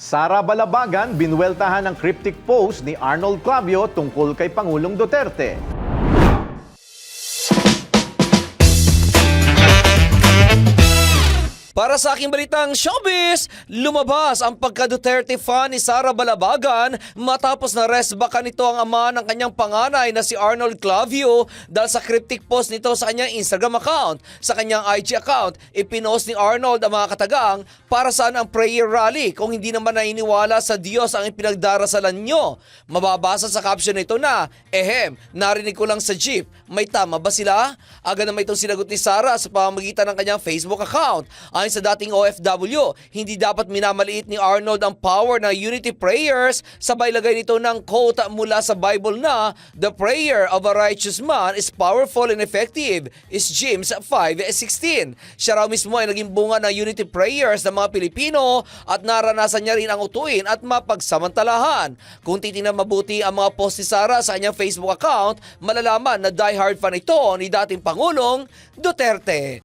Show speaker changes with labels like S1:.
S1: Sara Balabagan binuweltahan ng cryptic post ni Arnold Clavio tungkol kay Pangulong Duterte.
S2: Para sa aking balitang showbiz, lumabas ang pagka-Duterte fan ni Sara Balabagan matapos na resbakan nito ang ama ng kanyang panganay na si Arnold Clavio dahil sa cryptic post nito sa kanyang Instagram account. Sa kanyang IG account, ipinost ni Arnold ang mga katagang para saan ang prayer rally kung hindi naman naniniwala sa Diyos ang ipinagdarasalan nyo. Mababasa sa caption nito na, narinig ko lang sa jeep, may tama ba sila? Agad naman itong sinagot ni Sara sa pamamagitan ng kanyang Facebook account. Ayon sa dating OFW, hindi dapat minamaliit ni Arnold ang power ng unity prayers, sabay lagay nito ng quote mula sa Bible na, "The prayer of a righteous man is powerful and effective," is James 5:16. Siya raw mismo ay naging bunga ng unity prayers ng mga Pilipino at naranasan niya rin ang utuin at mapagsamantalahan. Kung titingnan mabuti ang mga post ni Sara sa kanyang Facebook account, malalaman na diehard fan ito ni dating Pangulong Duterte.